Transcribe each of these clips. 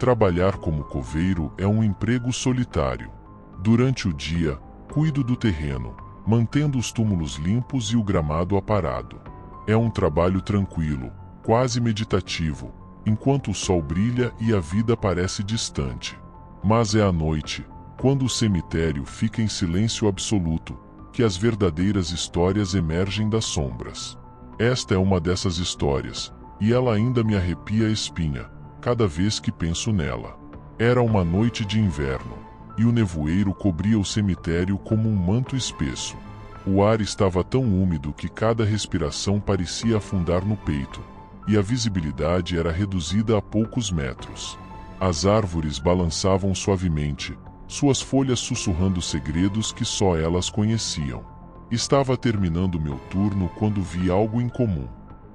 Trabalhar como coveiro é um emprego solitário. Durante o dia, cuido do terreno, mantendo os túmulos limpos e o gramado aparado. É um trabalho tranquilo, quase meditativo, enquanto o sol brilha e a vida parece distante. Mas é à noite, quando o cemitério fica em silêncio absoluto, que as verdadeiras histórias emergem das sombras. Esta é uma dessas histórias, e ela ainda me arrepia a espinha, cada vez que penso nela. Era uma noite de inverno, e o nevoeiro cobria o cemitério como um manto espesso. O ar estava tão úmido que cada respiração parecia afundar no peito, e a visibilidade era reduzida a poucos metros. As árvores balançavam suavemente, suas folhas sussurrando segredos que só elas conheciam. Estava terminando meu turno quando vi algo incomum.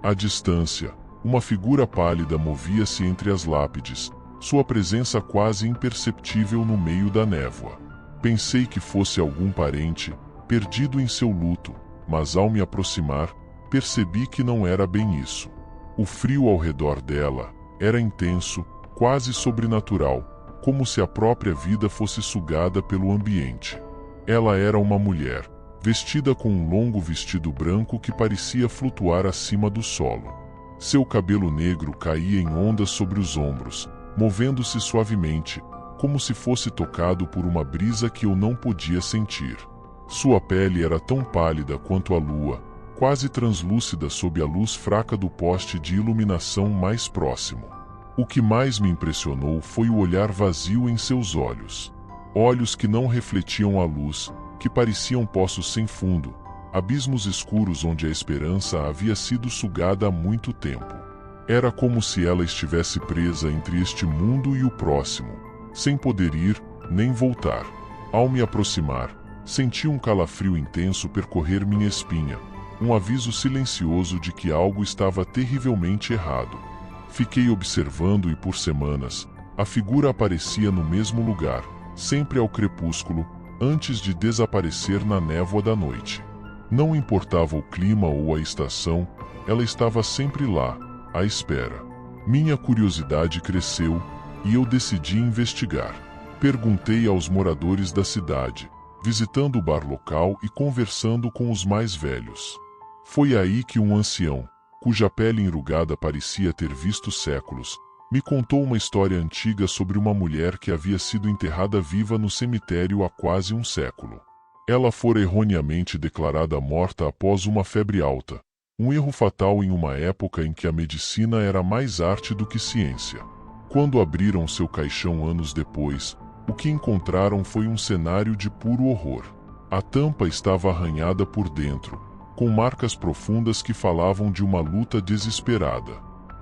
À distância, uma figura pálida movia-se entre as lápides, sua presença quase imperceptível no meio da névoa. Pensei que fosse algum parente, perdido em seu luto, mas ao me aproximar, percebi que não era bem isso. O frio ao redor dela era intenso, quase sobrenatural, como se a própria vida fosse sugada pelo ambiente. Ela era uma mulher, vestida com um longo vestido branco que parecia flutuar acima do solo. Seu cabelo negro caía em ondas sobre os ombros, movendo-se suavemente, como se fosse tocado por uma brisa que eu não podia sentir. Sua pele era tão pálida quanto a lua, quase translúcida sob a luz fraca do poste de iluminação mais próximo. O que mais me impressionou foi o olhar vazio em seus olhos. Olhos que não refletiam a luz, que pareciam poços sem fundo, abismos escuros onde a esperança havia sido sugada há muito tempo. Era como se ela estivesse presa entre este mundo e o próximo, sem poder ir, nem voltar. Ao me aproximar, senti um calafrio intenso percorrer minha espinha, um aviso silencioso de que algo estava terrivelmente errado. Fiquei observando e por semanas, a figura aparecia no mesmo lugar, sempre ao crepúsculo, antes de desaparecer na névoa da noite. Não importava o clima ou a estação, ela estava sempre lá, à espera. Minha curiosidade cresceu, e eu decidi investigar. Perguntei aos moradores da cidade, visitando o bar local e conversando com os mais velhos. Foi aí que um ancião, cuja pele enrugada parecia ter visto séculos, me contou uma história antiga sobre uma mulher que havia sido enterrada viva no cemitério há quase um século. Ela fora erroneamente declarada morta após uma febre alta, um erro fatal em uma época em que a medicina era mais arte do que ciência. Quando abriram seu caixão anos depois, o que encontraram foi um cenário de puro horror. A tampa estava arranhada por dentro, com marcas profundas que falavam de uma luta desesperada.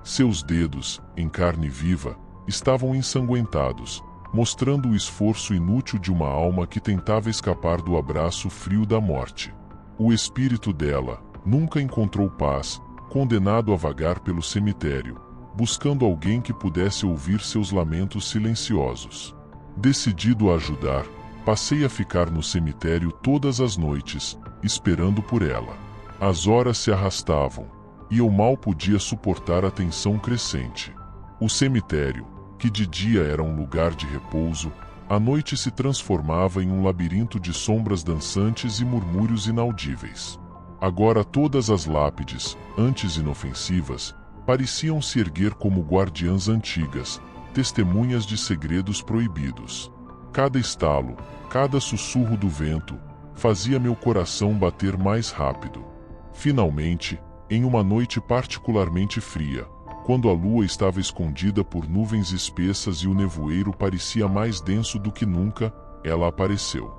Seus dedos, em carne viva, estavam ensanguentados, mostrando o esforço inútil de uma alma que tentava escapar do abraço frio da morte. O espírito dela nunca encontrou paz, condenado a vagar pelo cemitério, buscando alguém que pudesse ouvir seus lamentos silenciosos. Decidido a ajudar, passei a ficar no cemitério todas as noites, esperando por ela. As horas se arrastavam, e eu mal podia suportar a tensão crescente. O cemitério, que de dia era um lugar de repouso, à noite se transformava em um labirinto de sombras dançantes e murmúrios inaudíveis. Agora todas as lápides, antes inofensivas, pareciam se erguer como guardiãs antigas, testemunhas de segredos proibidos. Cada estalo, cada sussurro do vento, fazia meu coração bater mais rápido. Finalmente, em uma noite particularmente fria, quando a lua estava escondida por nuvens espessas e o nevoeiro parecia mais denso do que nunca, ela apareceu.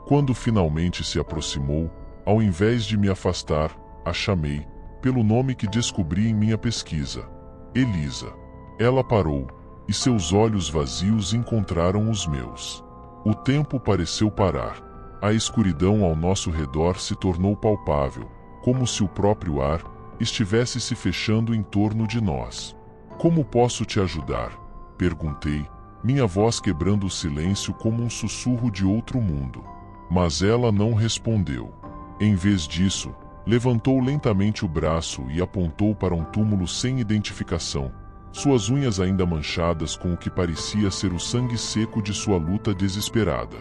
Quando finalmente se aproximou, ao invés de me afastar, a chamei, pelo nome que descobri em minha pesquisa: Elisa. Ela parou, e seus olhos vazios encontraram os meus. O tempo pareceu parar. A escuridão ao nosso redor se tornou palpável, como se o próprio ar estivesse se fechando em torno de nós. Como posso te ajudar? Perguntei, minha voz quebrando o silêncio como um sussurro de outro mundo. Mas ela não respondeu. Em vez disso, levantou lentamente o braço e apontou para um túmulo sem identificação, suas unhas ainda manchadas com o que parecia ser o sangue seco de sua luta desesperada.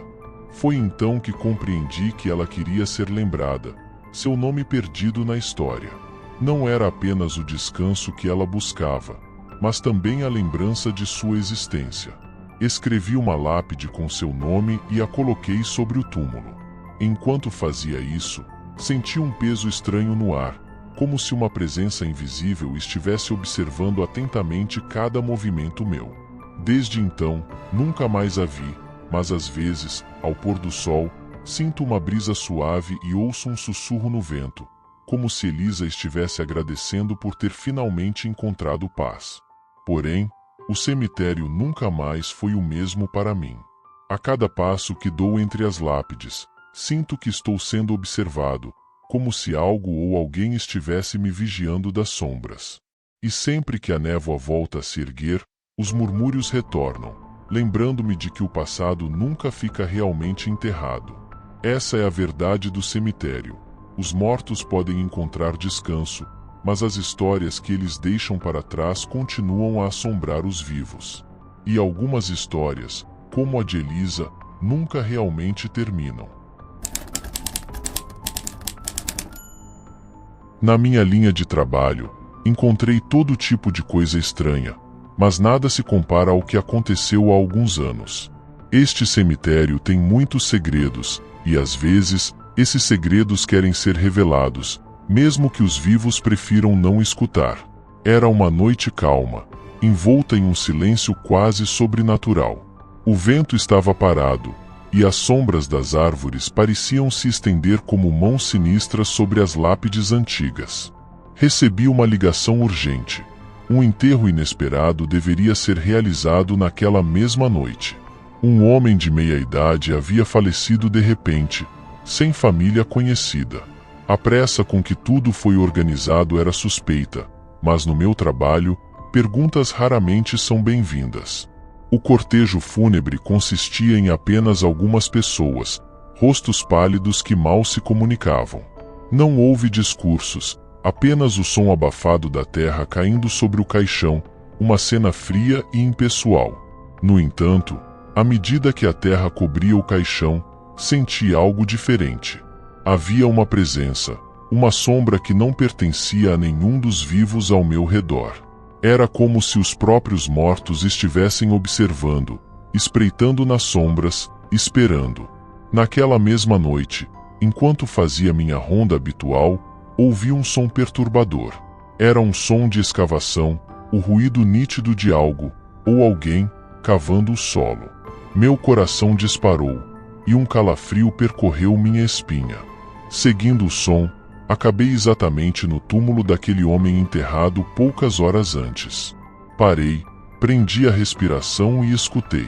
Foi então que compreendi que ela queria ser lembrada, seu nome perdido na história. Não era apenas o descanso que ela buscava, mas também a lembrança de sua existência. Escrevi uma lápide com seu nome e a coloquei sobre o túmulo. Enquanto fazia isso, senti um peso estranho no ar, como se uma presença invisível estivesse observando atentamente cada movimento meu. Desde então, nunca mais a vi, mas às vezes, ao pôr do sol, sinto uma brisa suave e ouço um sussurro no vento, como se Elisa estivesse agradecendo por ter finalmente encontrado paz. Porém, o cemitério nunca mais foi o mesmo para mim. A cada passo que dou entre as lápides, sinto que estou sendo observado, como se algo ou alguém estivesse me vigiando das sombras. E sempre que a névoa volta a se erguer, os murmúrios retornam, lembrando-me de que o passado nunca fica realmente enterrado. Essa é a verdade do cemitério. Os mortos podem encontrar descanso, mas as histórias que eles deixam para trás continuam a assombrar os vivos. E algumas histórias, como a de Elisa, nunca realmente terminam. Na minha linha de trabalho, encontrei todo tipo de coisa estranha, mas nada se compara ao que aconteceu há alguns anos. Este cemitério tem muitos segredos, e às vezes, esses segredos querem ser revelados, mesmo que os vivos prefiram não escutar. Era uma noite calma, envolta em um silêncio quase sobrenatural. O vento estava parado, e as sombras das árvores pareciam se estender como mãos sinistras sobre as lápides antigas. Recebi uma ligação urgente. Um enterro inesperado deveria ser realizado naquela mesma noite. Um homem de meia-idade havia falecido de repente, sem família conhecida. A pressa com que tudo foi organizado era suspeita, mas no meu trabalho, perguntas raramente são bem-vindas. O cortejo fúnebre consistia em apenas algumas pessoas, rostos pálidos que mal se comunicavam. Não houve discursos, apenas o som abafado da terra caindo sobre o caixão, uma cena fria e impessoal. No entanto, à medida que a terra cobria o caixão, senti algo diferente. Havia uma presença, uma sombra que não pertencia a nenhum dos vivos ao meu redor. Era como se os próprios mortos estivessem observando, espreitando nas sombras, esperando. Naquela mesma noite, enquanto fazia minha ronda habitual, ouvi um som perturbador. Era um som de escavação, o ruído nítido de algo, ou alguém, cavando o solo. Meu coração disparou, e um calafrio percorreu minha espinha. Seguindo o som, acabei exatamente no túmulo daquele homem enterrado poucas horas antes. Parei, prendi a respiração e escutei.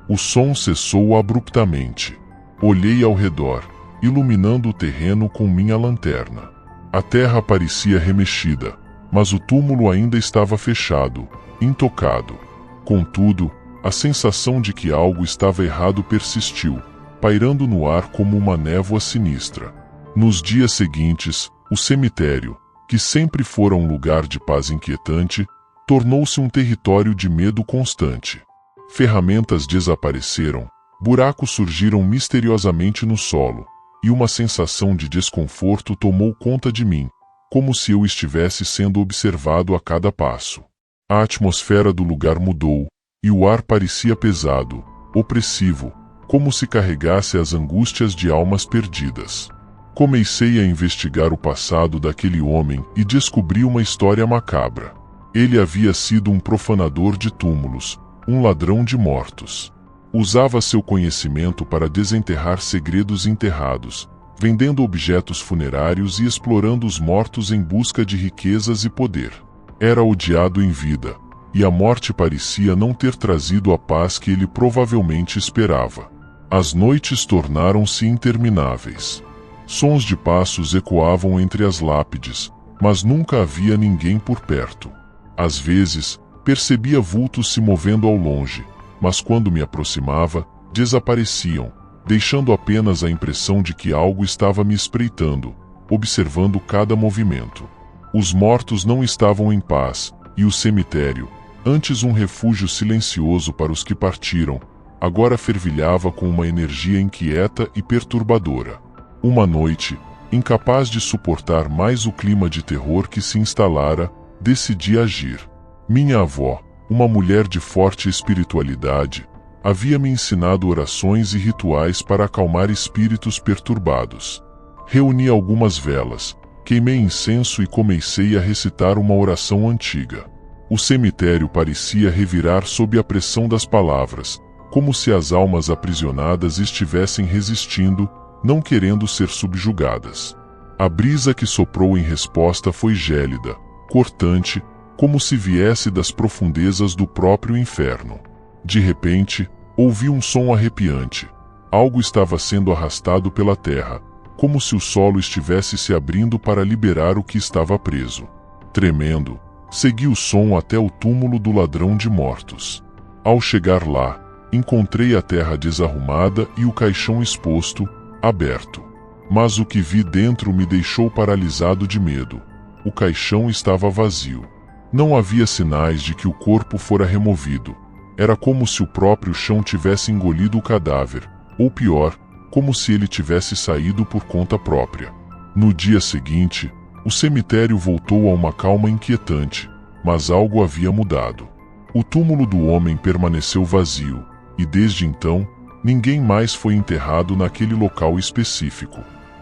O som cessou abruptamente. Olhei ao redor, iluminando o terreno com minha lanterna. A terra parecia remexida, mas o túmulo ainda estava fechado, intocado. Contudo, a sensação de que algo estava errado persistiu, pairando no ar como uma névoa sinistra. Nos dias seguintes, o cemitério, que sempre fora um lugar de paz inquietante, tornou-se um território de medo constante. Ferramentas desapareceram, buracos surgiram misteriosamente no solo, e uma sensação de desconforto tomou conta de mim, como se eu estivesse sendo observado a cada passo. A atmosfera do lugar mudou, e o ar parecia pesado, opressivo, como se carregasse as angústias de almas perdidas. Comecei a investigar o passado daquele homem e descobri uma história macabra. Ele havia sido um profanador de túmulos, um ladrão de mortos. Usava seu conhecimento para desenterrar segredos enterrados, vendendo objetos funerários e explorando os mortos em busca de riquezas e poder. Era odiado em vida, e a morte parecia não ter trazido a paz que ele provavelmente esperava. As noites tornaram-se intermináveis. Sons de passos ecoavam entre as lápides, mas nunca havia ninguém por perto. Às vezes, percebia vultos se movendo ao longe, mas quando me aproximava, desapareciam, deixando apenas a impressão de que algo estava me espreitando, observando cada movimento. Os mortos não estavam em paz, e o cemitério, Antes um refúgio silencioso para os que partiram, agora fervilhava com uma energia inquieta e perturbadora. Uma noite, incapaz de suportar mais o clima de terror que se instalara, decidi agir. Minha avó, uma mulher de forte espiritualidade, havia me ensinado orações e rituais para acalmar espíritos perturbados. Reuni algumas velas, queimei incenso e comecei a recitar uma oração antiga. O cemitério parecia revirar sob a pressão das palavras, como se as almas aprisionadas estivessem resistindo, não querendo ser subjugadas. A brisa que soprou em resposta foi gélida, cortante, como se viesse das profundezas do próprio inferno. De repente, ouvi um som arrepiante. Algo estava sendo arrastado pela terra, como se o solo estivesse se abrindo para liberar o que estava preso. Tremendo, segui o som até o túmulo do ladrão de mortos. Ao chegar lá, encontrei a terra desarrumada e o caixão exposto, aberto. Mas o que vi dentro me deixou paralisado de medo. O caixão estava vazio. Não havia sinais de que o corpo fora removido. Era como se o próprio chão tivesse engolido o cadáver, ou pior, como se ele tivesse saído por conta própria. No dia seguinte, o cemitério voltou a uma calma inquietante, mas algo havia mudado. O túmulo do homem permaneceu vazio, e desde então, ninguém mais foi enterrado naquele local específico.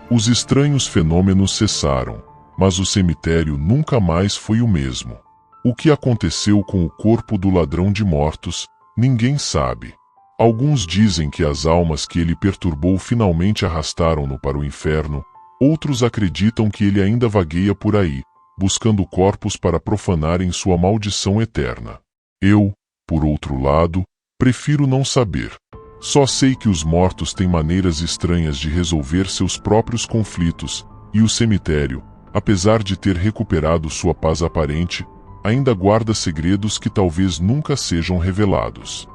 Os estranhos fenômenos cessaram, mas o cemitério nunca mais foi o mesmo. O que aconteceu com o corpo do ladrão de mortos, ninguém sabe. Alguns dizem que as almas que ele perturbou finalmente arrastaram-no para o inferno, outros acreditam que ele ainda vagueia por aí, buscando corpos para profanarem sua maldição eterna. Eu, por outro lado, prefiro não saber. Só sei que os mortos têm maneiras estranhas de resolver seus próprios conflitos, e o cemitério, apesar de ter recuperado sua paz aparente, ainda guarda segredos que talvez nunca sejam revelados.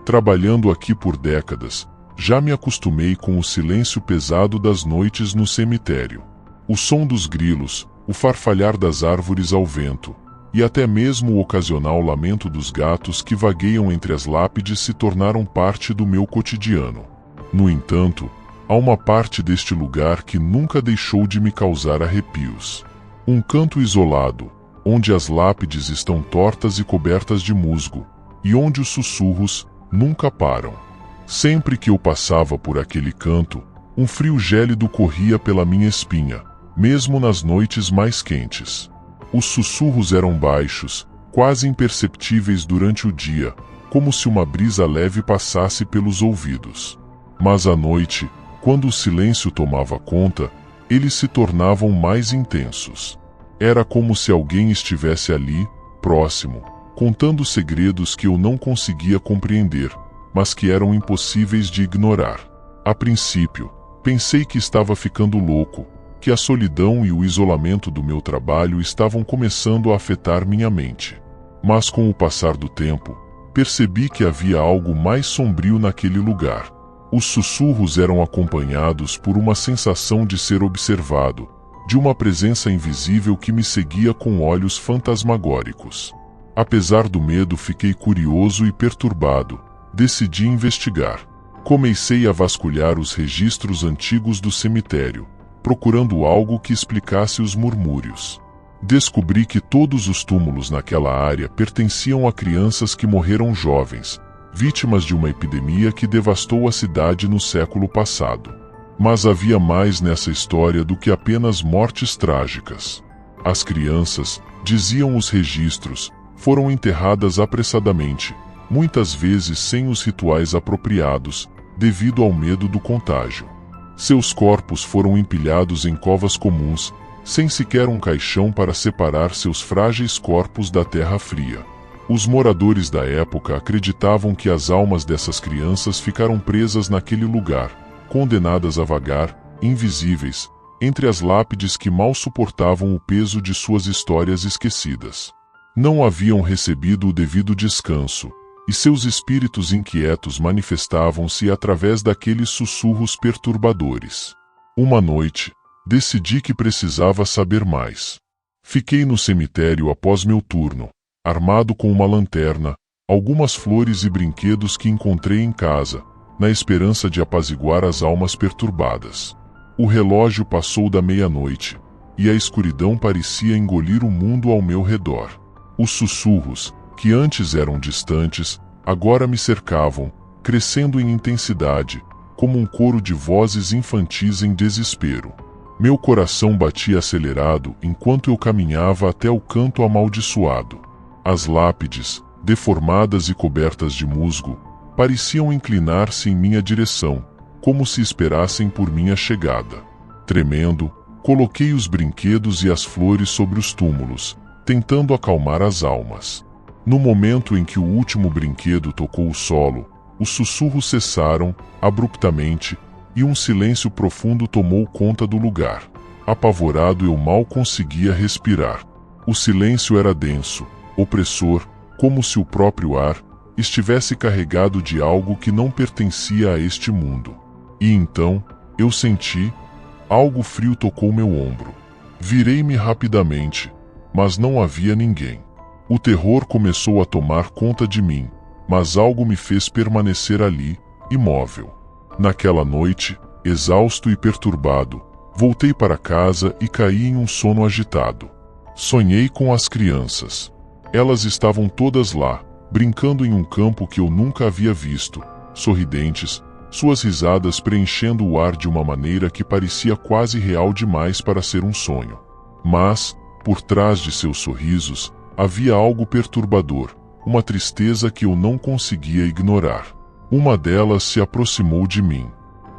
Trabalhando aqui por décadas, já me acostumei com o silêncio pesado das noites no cemitério. O som dos grilos, o farfalhar das árvores ao vento, e até mesmo o ocasional lamento dos gatos que vagueiam entre as lápides se tornaram parte do meu cotidiano. No entanto, há uma parte deste lugar que nunca deixou de me causar arrepios. Um canto isolado, onde as lápides estão tortas e cobertas de musgo, e onde os sussurros nunca param. Sempre que eu passava por aquele canto, um frio gélido corria pela minha espinha, mesmo nas noites mais quentes. Os sussurros eram baixos, quase imperceptíveis durante o dia, como se uma brisa leve passasse pelos ouvidos. Mas à noite, quando o silêncio tomava conta, eles se tornavam mais intensos. Era como se alguém estivesse ali, próximo, contando segredos que eu não conseguia compreender, mas que eram impossíveis de ignorar. A princípio, pensei que estava ficando louco, que a solidão e o isolamento do meu trabalho estavam começando a afetar minha mente. Mas com o passar do tempo, percebi que havia algo mais sombrio naquele lugar. Os sussurros eram acompanhados por uma sensação de ser observado, de uma presença invisível que me seguia com olhos fantasmagóricos. Apesar do medo, fiquei curioso e perturbado. Decidi investigar. Comecei a vasculhar os registros antigos do cemitério, procurando algo que explicasse os murmúrios. Descobri que todos os túmulos naquela área pertenciam a crianças que morreram jovens, vítimas de uma epidemia que devastou a cidade no século passado. Mas havia mais nessa história do que apenas mortes trágicas. As crianças, diziam os registros, foram enterradas apressadamente, muitas vezes sem os rituais apropriados, devido ao medo do contágio. Seus corpos foram empilhados em covas comuns, sem sequer um caixão para separar seus frágeis corpos da terra fria. Os moradores da época acreditavam que as almas dessas crianças ficaram presas naquele lugar, condenadas a vagar, invisíveis, entre as lápides que mal suportavam o peso de suas histórias esquecidas. Não haviam recebido o devido descanso, e seus espíritos inquietos manifestavam-se através daqueles sussurros perturbadores. Uma noite, decidi que precisava saber mais. Fiquei no cemitério após meu turno, armado com uma lanterna, algumas flores e brinquedos que encontrei em casa, na esperança de apaziguar as almas perturbadas. O relógio passou da meia-noite, e a escuridão parecia engolir o mundo ao meu redor. Os sussurros, que antes eram distantes, agora me cercavam, crescendo em intensidade, como um coro de vozes infantis em desespero. Meu coração batia acelerado enquanto eu caminhava até o canto amaldiçoado. As lápides, deformadas e cobertas de musgo, pareciam inclinar-se em minha direção, como se esperassem por minha chegada. Tremendo, coloquei os brinquedos e as flores sobre os túmulos, tentando acalmar as almas. No momento em que o último brinquedo tocou o solo, os sussurros cessaram, abruptamente, e um silêncio profundo tomou conta do lugar. Apavorado, eu mal conseguia respirar. O silêncio era denso, opressor, como se o próprio ar estivesse carregado de algo que não pertencia a este mundo. E então, eu senti, algo frio tocou meu ombro. Virei-me rapidamente, mas não havia ninguém. O terror começou a tomar conta de mim, mas algo me fez permanecer ali, imóvel. Naquela noite, exausto e perturbado, voltei para casa e caí em um sono agitado. Sonhei com as crianças. Elas estavam todas lá, brincando em um campo que eu nunca havia visto, sorridentes, suas risadas preenchendo o ar de uma maneira que parecia quase real demais para ser um sonho. Mas, por trás de seus sorrisos, havia algo perturbador, uma tristeza que eu não conseguia ignorar. Uma delas se aproximou de mim.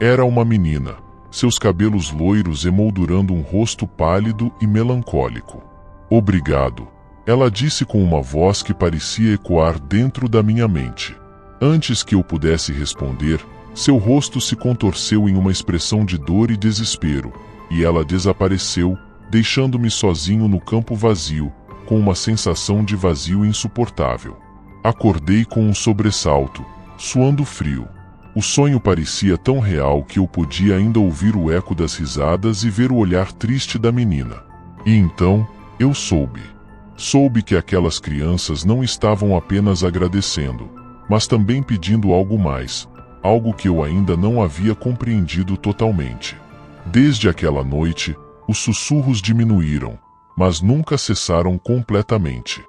Era uma menina, seus cabelos loiros emoldurando um rosto pálido e melancólico. Obrigado, ela disse com uma voz que parecia ecoar dentro da minha mente. Antes que eu pudesse responder, seu rosto se contorceu em uma expressão de dor e desespero, e ela desapareceu, deixando-me sozinho no campo vazio, com uma sensação de vazio insuportável. Acordei com um sobressalto, suando frio. O sonho parecia tão real que eu podia ainda ouvir o eco das risadas e ver o olhar triste da menina. E então, eu soube. Soube que aquelas crianças não estavam apenas agradecendo, mas também pedindo algo mais, algo que eu ainda não havia compreendido totalmente. Desde aquela noite, os sussurros diminuíram, mas nunca cessaram completamente.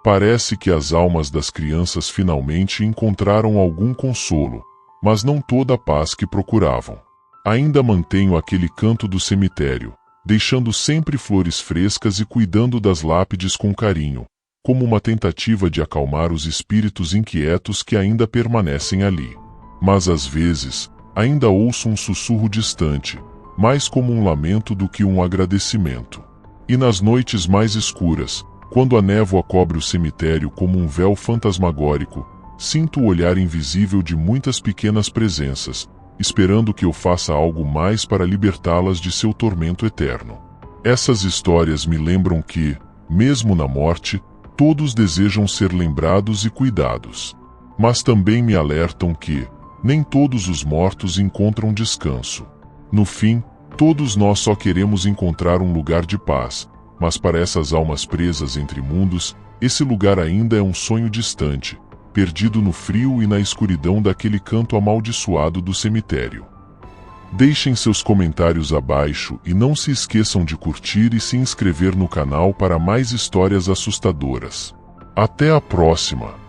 Parece que as almas das crianças finalmente encontraram algum consolo, mas não toda a paz que procuravam. Ainda mantenho aquele canto do cemitério, deixando sempre flores frescas e cuidando das lápides com carinho, como uma tentativa de acalmar os espíritos inquietos que ainda permanecem ali. Mas às vezes, ainda ouço um sussurro distante, mais como um lamento do que um agradecimento. E nas noites mais escuras, quando a névoa cobre o cemitério como um véu fantasmagórico, sinto o olhar invisível de muitas pequenas presenças, esperando que eu faça algo mais para libertá-las de seu tormento eterno. Essas histórias me lembram que, mesmo na morte, todos desejam ser lembrados e cuidados. Mas também me alertam que, nem todos os mortos encontram descanso. No fim, todos nós só queremos encontrar um lugar de paz, mas para essas almas presas entre mundos, esse lugar ainda é um sonho distante, perdido no frio e na escuridão daquele canto amaldiçoado do cemitério. Deixem seus comentários abaixo e não se esqueçam de curtir e se inscrever no canal para mais histórias assustadoras. Até a próxima!